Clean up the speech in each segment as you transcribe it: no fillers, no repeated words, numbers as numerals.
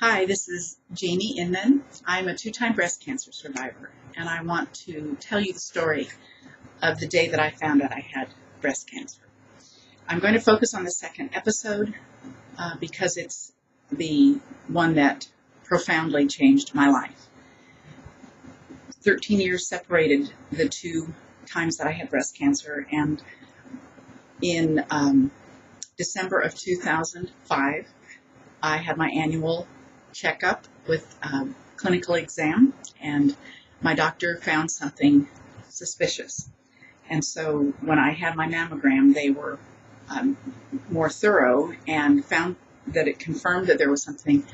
Hi, this is Jamie Inman. I'm a two-time breast cancer survivor, and I want to tell you the story of the day that I found out I had breast cancer. I'm going to focus on the second episode because it's the one that profoundly changed my life. 13 years separated the two times that I had breast cancer, and in December of 2005, I had my annual checkup with clinical exam, and my doctor found something suspicious. And so when I had my mammogram, they were more thorough and found that it confirmed that there was something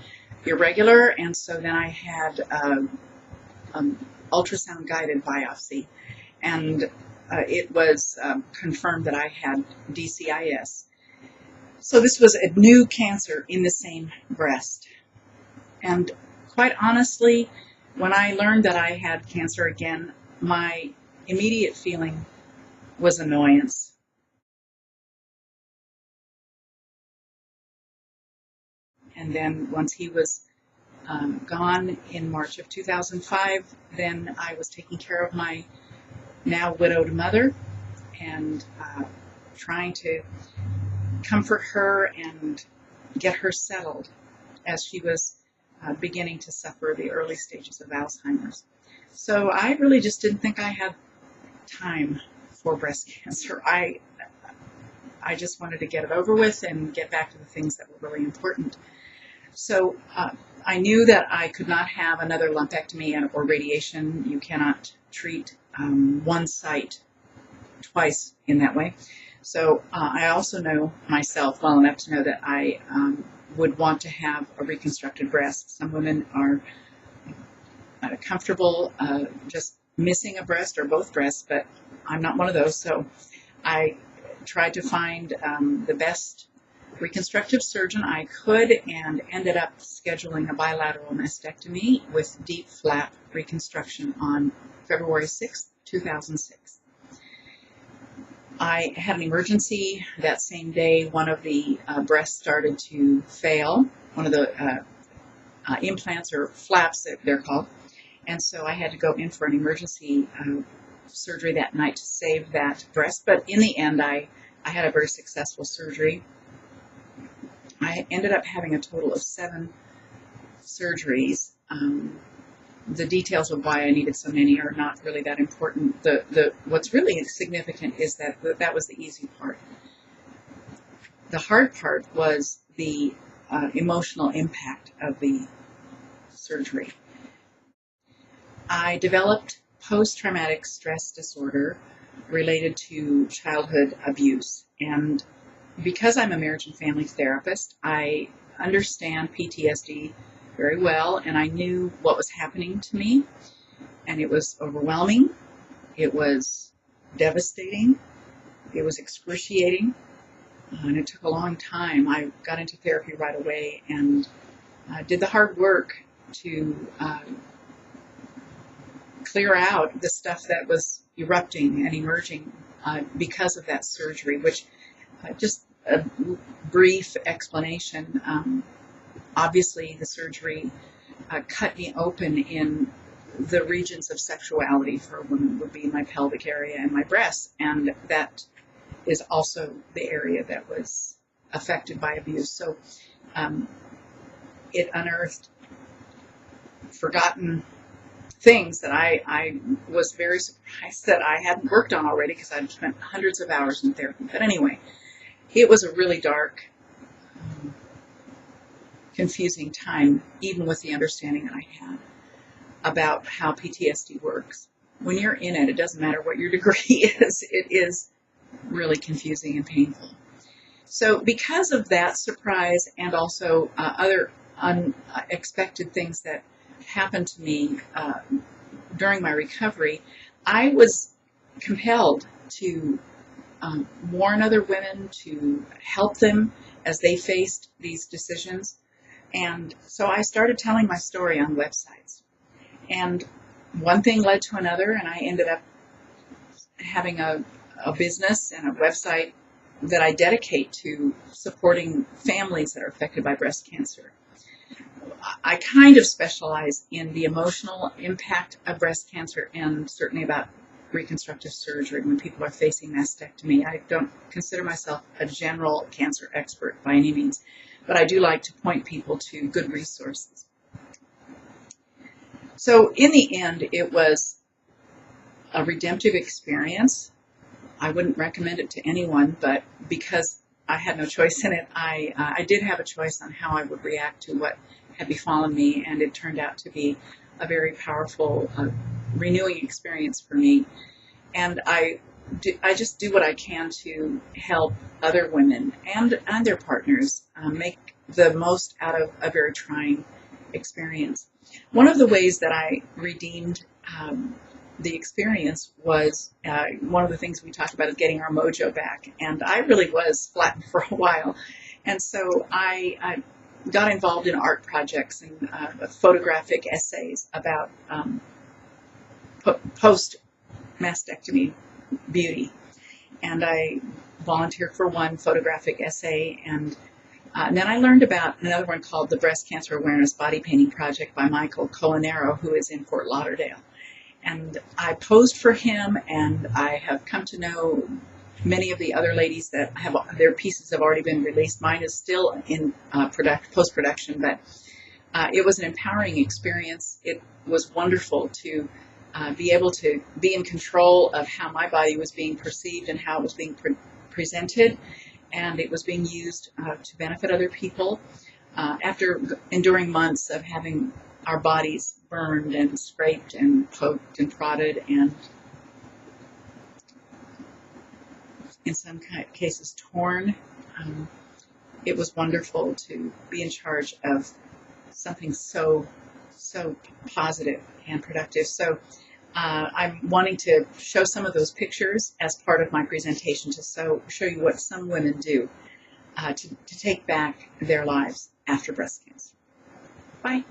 irregular. And so then I had ultrasound guided biopsy, and it was confirmed that I had DCIS. So this was a new cancer in the same breast. And quite honestly, when I learned that I had cancer again, my immediate feeling was annoyance. And then once he was gone in March of 2005, then I was taking care of my now widowed mother and trying to comfort her and get her settled as she was beginning to suffer the early stages of Alzheimer's. So I really just didn't think I had time for breast cancer. I just wanted to get it over with and get back to the things that were really important. So I knew that I could not have another lumpectomy or radiation. You cannot treat one site twice in that way. So I also know myself well enough to know that I would want to have a reconstructed breast. Some women are comfortable just missing a breast or both breasts, but I'm not one of those. So I tried to find the best reconstructive surgeon I could and ended up scheduling a bilateral mastectomy with deep flap reconstruction on February 6th, 2006. I had an emergency that same day. One of the breasts started to fail, one of the implants or flaps that they're called, and so I had to go in for an emergency surgery that night to save that breast. But in the end, I had a very successful surgery. I ended up having a total of 7 surgeries. The details of why I needed so many are not really that important. What's really significant is that that was the easy part. The hard part was the emotional impact of the surgery. I developed post-traumatic stress disorder related to childhood abuse, and because I'm a marriage and family therapist, I understand PTSD very well, and I knew what was happening to me, and it was overwhelming, it was devastating, it was excruciating, and it took a long time. I got into therapy right away and did the hard work to clear out the stuff that was erupting and emerging because of that surgery, which just a brief explanation. Obviously, the surgery cut me open in the regions of sexuality for a woman would be my pelvic area and my breasts, and that is also the area that was affected by abuse. So it unearthed forgotten things that I was very surprised that I hadn't worked on already because I'd spent hundreds of hours in therapy. But anyway, it was a really dark, confusing time, even with the understanding that I had about how PTSD works. When you're in it, it doesn't matter what your degree is, it is really confusing and painful. So because of that surprise and also other unexpected things that happened to me during my recovery, I was compelled to warn other women, to help them as they faced these decisions. And so I started telling my story on websites. And one thing led to another, and I ended up having a business and a website that I dedicate to supporting families that are affected by breast cancer. I kind of specialize in the emotional impact of breast cancer and certainly about reconstructive surgery when people are facing mastectomy. I don't consider myself a general cancer expert by any means, but I do like to point people to good resources. So in the end, it was a redemptive experience. I wouldn't recommend it to anyone, but because I had no choice in it, I did have a choice on how I would react to what had befallen me, and it turned out to be a very powerful, renewing experience for me. And I just do what I can to help other women and their partners make the most out of a very trying experience. One of the ways that I redeemed the experience was one of the things we talked about is getting our mojo back. And I really was flattened for a while. And so I got involved in art projects and photographic essays about post-mastectomy beauty. And I volunteered for one photographic essay, and then I learned about another one called the Breast Cancer Awareness Body Painting Project by Michael Colanero, who is in Fort Lauderdale. And I posed for him, and I have come to know many of the other ladies that have their pieces have already been released. Mine is still in post-production, but it was an empowering experience. It was wonderful to be able to be in control of how my body was being perceived and how it was being presented, and it was being used to benefit other people. After enduring months of having our bodies burned and scraped and poked and prodded and in some cases torn, it was wonderful to be in charge of something so positive and productive. So I'm wanting to show some of those pictures as part of my presentation to show you what some women do to take back their lives after breast cancer. Bye.